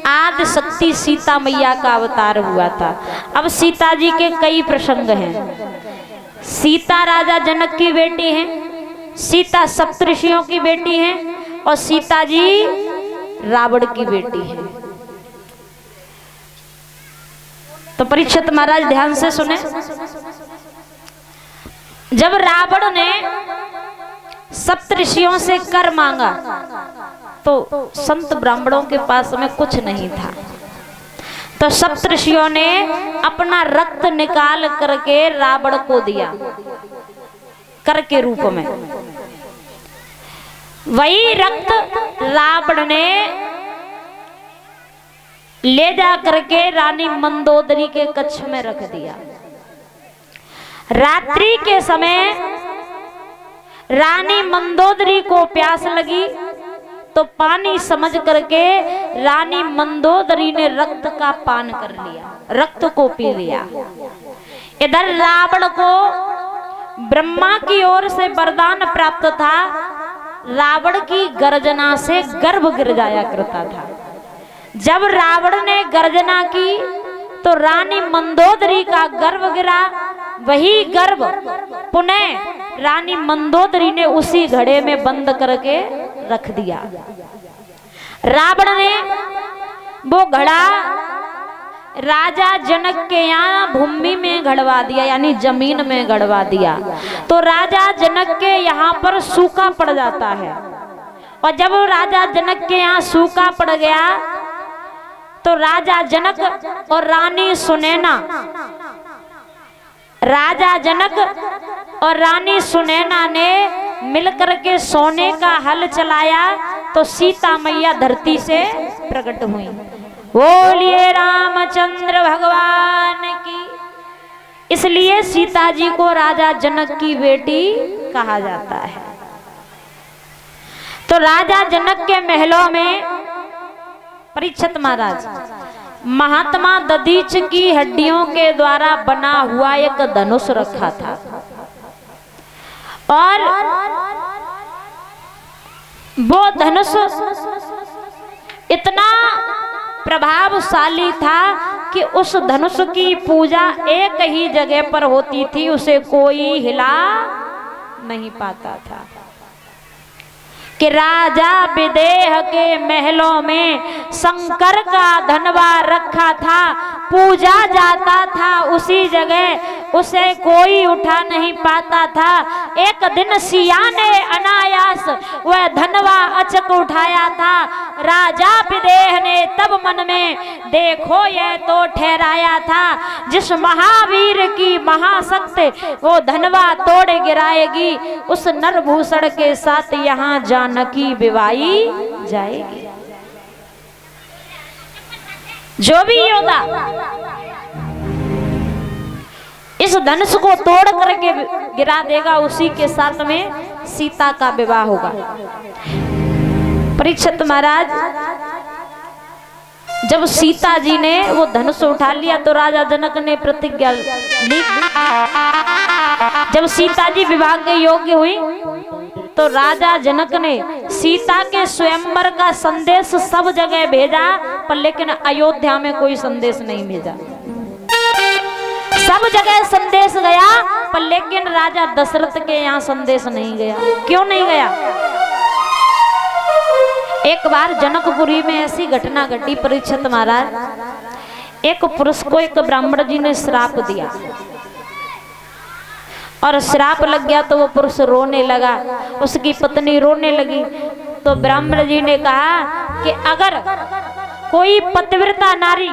आदि शक्ति सीता मैया का अवतार हुआ था। अब सीता जी के कई प्रसंग हैं। सीता राजा जनक की बेटी हैं, सीता सप्तऋषियों की बेटी हैं और सीता जी रावण की बेटी हैं। तो परीक्षित महाराज ध्यान से सुने। जब रावण ने सप्तऋषियों से कर मांगा तो संत ब्राह्मणों के पास में कुछ नहीं था, तो सप्तऋषियों ने अपना रक्त निकाल करके रावण को दिया कर के रूप में। वही रक्त रावण ने ले जा करके रानी मंदोदरी के कक्ष में रख दिया। रात्रि के समय रानी मंदोदरी को प्यास लगी तो पानी समझ करके रानी मंदोदरी ने रक्त का पान कर लिया, रक्त को पी लिया। इधर रावण को ब्रह्मा की ओर से वरदान प्राप्त था, रावण की गर्जना से गर्भ गिर जाया करता था। जब रावण ने गर्जना की तो रानी मंदोदरी का गर्भ गिरा। वही गर्भ पुनः रानी मंदोदरी ने उसी घड़े में बंद करके रख दिया। रावण ने वो घड़ा राजा जनक के यहाँ भूमि में गड़वा दिया, यानी जमीन में गड़वा दिया। तो राजा जनक के यहाँ पर सूखा पड़ जाता है, और जब राजा जनक के यहाँ सूखा पड़ गया तो राजा जनक और रानी सुनैना, राजा जनक और रानी सुनैना ने मिलकर के सोने का हल चलाया तो सीता मैया धरती से प्रकट हुई। बोलिए रामचंद्र भगवान की। इसलिए सीता जी को राजा जनक की बेटी कहा जाता है। तो राजा जनक के महलों में परीक्षित महाराज महात्मा दधीच की हड्डियों के द्वारा बना हुआ एक धनुष रखा था, और वो धनुष इतना प्रभावशाली था कि उस धनुष की पूजा एक ही जगह पर होती थी, उसे कोई हिला नहीं पाता था। कि राजा विदेह के महलों में शंकर का धनवा रखा था, पूजा जाता था उसी जगह, उसे कोई उठा नहीं पाता था। एक दिन सिया ने अनायास वह धनवा अचक उठाया था। राजा विदेह ने तब मन में देखो यह तो ठहराया था, जिस महावीर की महाशक्ति वो धनवा तोड़ गिराएगी, उस नरभूषण के साथ यहाँ जानकी विवाही जाएगी। जो भी योद्धा इस धनुष को तोड़ करके गिरा देगा, उसी के साथ में सीता का विवाह होगा। परीक्षित महाराज जब सीता जी ने वो धनुष उठा लिया तो राजा जनक ने प्रतिज्ञा ली। जब सीता जी विवाह के योग्य हुई तो राजा जनक ने सीता के स्वयंवर का संदेश सब जगह भेजा, पर लेकिन अयोध्या में कोई संदेश नहीं भेजा। सब जगह संदेश गया, पर लेकिन राजा दशरथ के यहाँ संदेश नहीं गया। क्यों नहीं गया? एक बार जनकपुरी में ऐसी घटना घटी परीक्षित महाराज। एक पुरुष को एक ब्राह्मण जी ने श्राप दिया, और श्राप लग गया तो वो पुरुष रोने लगा, उसकी पत्नी रोने लगी। तो ब्राह्मण जी ने कहा कि अगर कोई पतिव्रता नारी,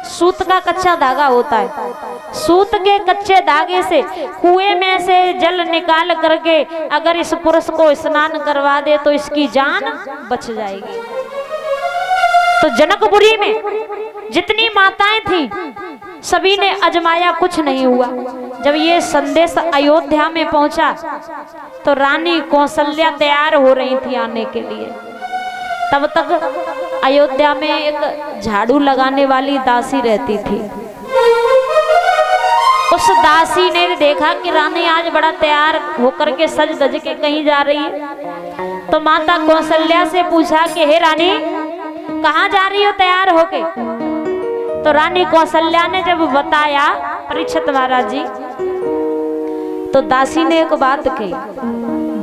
सूत का कच्चा धागा होता है, सूत के कच्चे धागे से कुएं में से जल निकाल करके अगर इस पुरुष को स्नान करवा दे तो इसकी जान बच जाएगी। तो जनकपुरी में जितनी माताएं थी सभी ने अजमाया, कुछ नहीं हुआ। जब ये संदेश अयोध्या में पहुंचा तो रानी कौशल्या तैयार हो रही थी आने के लिए। तब तक अयोध्या में एक झाड़ू लगाने वाली दासी रहती थी। उस दासी ने देखा कि रानी आज बड़ा तैयार होकर के सज धज के कहीं जा रही है, तो माता कौशल्या से पूछा कि हे रानी, कहाँ जा रही हो तैयार होके? तो रानी कौशल्या ने जब बताया परीक्षित महाराज जी, तो दासी ने एक बात कही,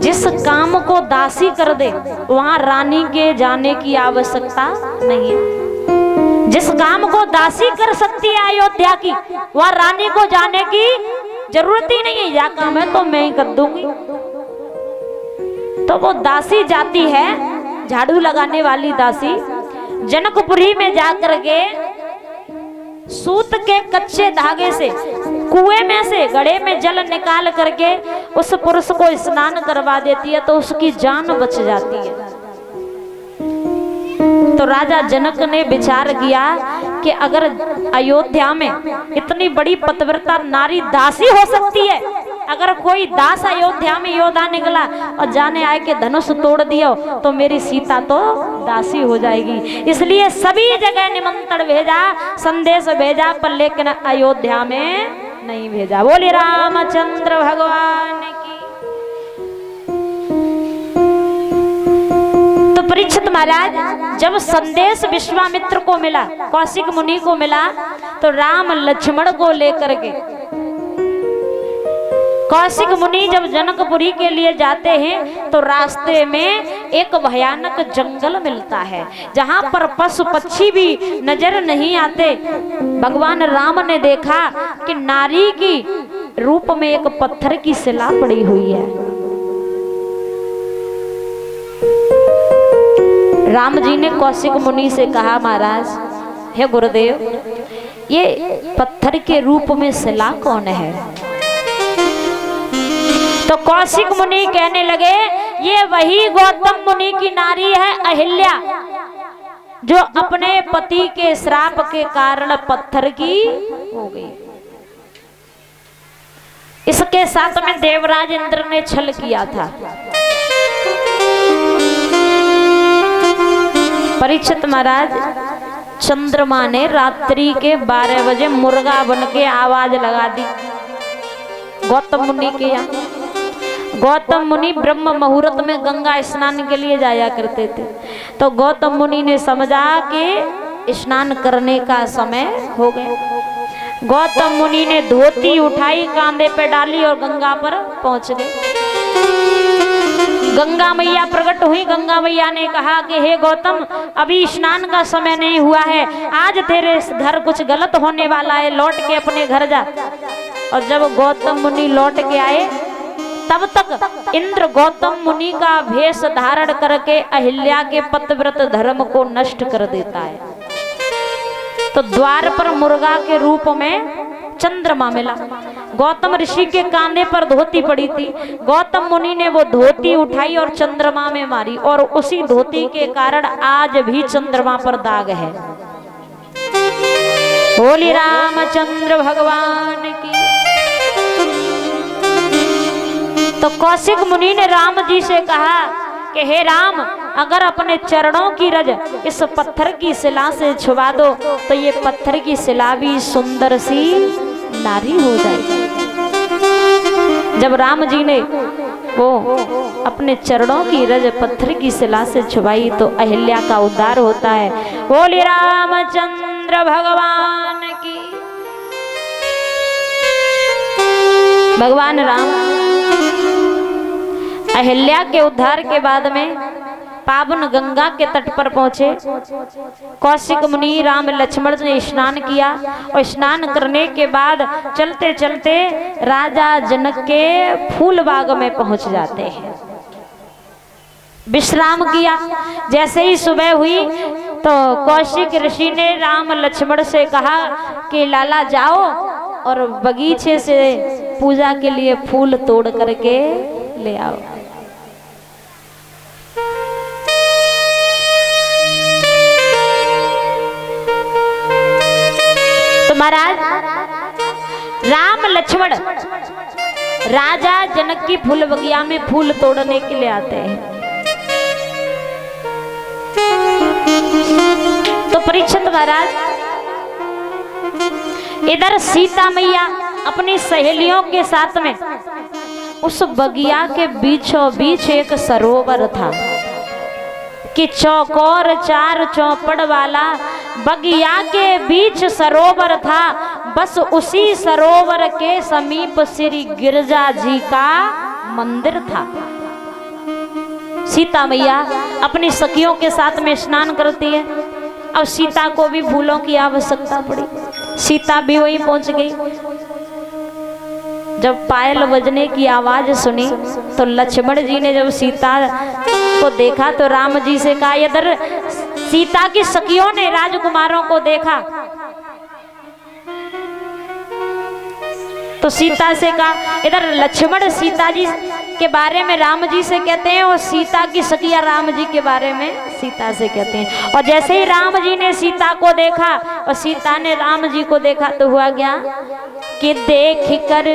जिस काम को दासी कर दे वहां रानी के जाने की आवश्यकता नहीं है। जिस काम को दासी कर सकती है अयोध्या की, वहां रानी को जाने की जरूरत ही नहीं है। यह काम है तो मैं ही कर दूंगी। तो वो दासी जाती है, झाड़ू लगाने वाली दासी, जनकपुरी में जाकर के सूत के कच्चे धागे से कुएं में से घड़े में जल निकाल करके उस पुरुष को स्नान करवा देती है, तो उसकी जान बच जाती है। तो राजा जनक ने विचार किया कि अगर अयोध्या में इतनी बड़ी पतिव्रता नारी दासी हो सकती है, अगर कोई दास अयोध्या में योद्धा निकला और जाने आए के धनुष तोड़ दिया तो मेरी सीता तो दासी हो जाएगी। इसलिए सभी जगह निमंत्रण भेजा, संदेश भेजा, पर लेकिन अयोध्या में नहीं भेजा। बोले रामचंद्र भगवान की। तो परीक्षित महाराज जब संदेश विश्वामित्र को मिला, कौशिक मुनि को मिला, तो राम लक्ष्मण को लेकर के कौशिक मुनि जब जनकपुरी के लिए जाते हैं तो रास्ते में एक भयानक जंगल मिलता है, जहां पर पशु पक्षी भी नजर नहीं आते। भगवान राम ने देखा कि नारी की रूप में एक पत्थर की शिला पड़ी हुई है। राम जी ने कौशिक मुनि से कहा, महाराज हे गुरुदेव, ये पत्थर के रूप में शिला कौन है? तो कौशिक मुनि कहने लगे, ये वही गौतम मुनि की नारी है अहिल्या, जो अपने पति के श्राप के कारण पत्थर की हो गई। इसके साथ में देवराज इंद्र ने छल किया था। परीक्षित महाराज, चंद्रमा ने रात्रि के 12 बजे मुर्गा बन के आवाज लगा दी गौतम मुनि के यहाँ। गौतम मुनि ब्रह्म मुहूर्त में गंगा स्नान के लिए जाया करते थे। तो गौतम मुनि ने समझा कि स्नान करने का समय हो गया। गौतम मुनि ने धोती उठाई, कांधे पे डाली और गंगा पर पहुंच गए। गंगा मैया प्रकट हुई। गंगा मैया ने कहा कि हे गौतम, अभी स्नान का समय नहीं हुआ है, आज तेरे घर कुछ गलत होने वाला है, लौट के अपने घर जा। और जब गौतम मुनि लौट के आए, तब तक इंद्र गौतम मुनि का भेष धारण करके अहिल्या के पतिव्रत धर्म को नष्ट कर देता है। तो द्वार पर मुर्गा के रूप में चंद्रमा मिला। गौतम ऋषि के कांधे पर धोती पड़ी थी। गौतम मुनि ने वो धोती उठाई और चंद्रमा में मारी, और उसी धोती के कारण आज भी चंद्रमा पर दाग है। बोली रामचंद्र भगवान की। तो कौशिक मुनि ने राम जी से कहा कि हे राम, अगर अपने चरणों की रज इस पत्थर की शिला से छुआ दो तो ये पत्थर की शिला भी सुंदर सी नारी हो जाएगी। जब राम जी ने वो अपने चरणों की रज पत्थर की शिला से छुपाई तो अहिल्या का उद्धार होता है। बोले रामचंद्र भगवान की। भगवान राम अहिल्या के उद्धार के बाद में पावन गंगा के तट पर पहुंचे। कौशिक मुनि राम लक्ष्मण ने स्नान किया और स्नान करने के बाद चलते चलते राजा जनक के फूल बाग में पहुंच जाते हैं। विश्राम किया। जैसे ही सुबह हुई तो कौशिक ऋषि ने राम लक्ष्मण से कहा कि लाला जाओ और बगीचे से पूजा के लिए फूल तोड़ करके ले आओ। महाराज राम लक्ष्मण राजा जनक की फूल बगिया में फूल तोड़ने के लिए आते हैं। तो परीक्षित महाराज इधर सीता मैया अपनी सहेलियों के साथ में उस बगिया के बीचों बीच एक सरोवर था। कि चौकोर चार चौपड़ वाला बगिया के बीच सरोवर था, बस उसी सरोवर के समीप श्री गिरजा जी का मंदिर था। सीता मैया अपनी सखियों के साथ में स्नान करती है। अब सीता को भी फूलों की आवश्यकता पड़ी, सीता भी वहीं पहुंच गई। जब पायल बजने की आवाज सुनी तो लक्ष्मण जी ने जब सीता को देखा तो राम जी से कहा, इधर सीता की सखियों ने राजकुमारों को देखा तो सीता से कहा, इधर लक्ष्मण सीता जी के बारे में राम जी से कहते हैं और सीता की सखिया राम जी के बारे में सीता से कहते हैं। और जैसे ही राम जी ने सीता को देखा और सीता ने राम जी को देखा तो हुआ क्या कि देख कर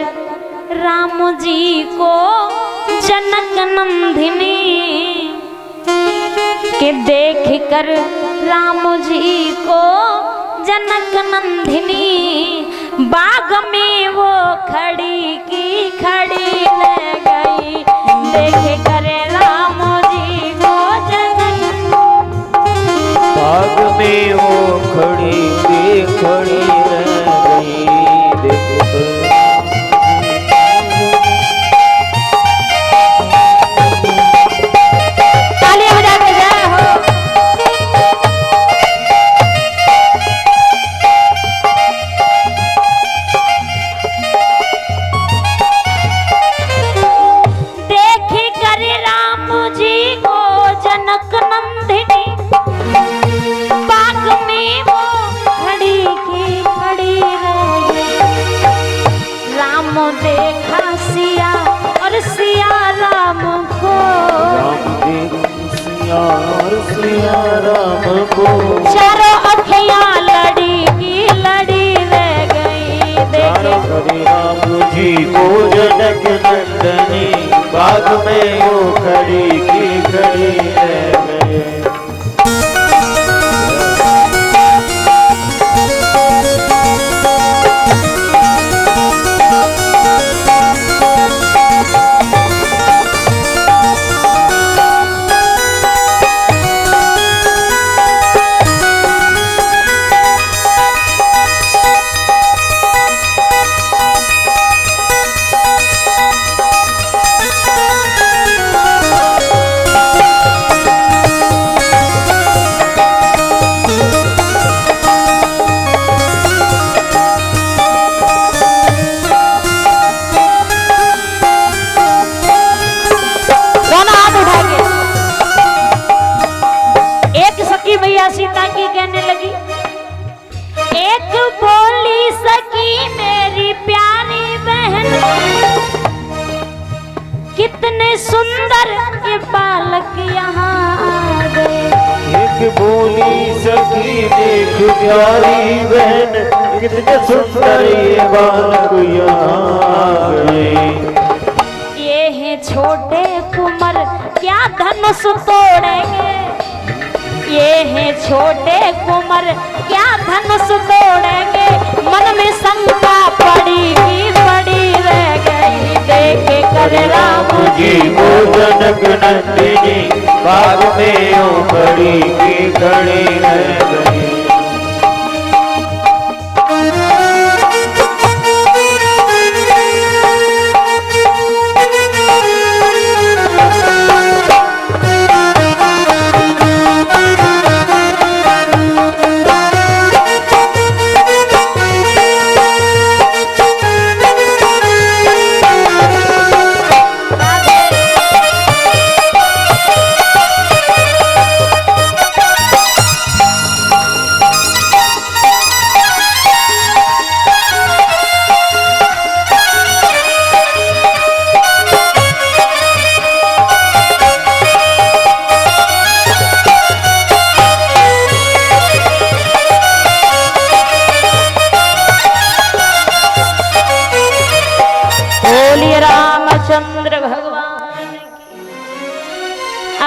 राम जी को जनक नंदिनी, कि देख कर राम जी को जनक नंदिनी, बाग में वो खड़ी की खड़ी रह गई। देख कर राम जी को जनक, बाग में वो खड़ी की खड़ी रह गई। तालियां बजा के जय हो। जनक नंदिनी, बाग में वो खड़ी की खड़ी रह गई। राम देखा सिया और सिया राम को, सिया और सिया राम को, चारों अखियां लड़ी की लड़ी रह गई। देखे राम जी को जनक नंदनी, बाग में वो खड़ी की खड़ी रह गई। सीता की कहने लगी, एक बोली सकी मेरी प्यारी बहन, कितने सुंदर ये बालक यहाँ आ गए। एक बोली सकी देख प्यारी बहन, कितने सुंदर ये बालक यहाँ आ गए। ये है छोटे कुंवर क्या धनुष तोड़ेंगे, ये है छोटे कुंवर क्या धनुष तोड़ेंगे। मन में शंका पड़ी ही पड़ी रह गई। देखे कर राम जी को जनक नंदिनी, बाग में वो खड़ी की खड़ी रह गई।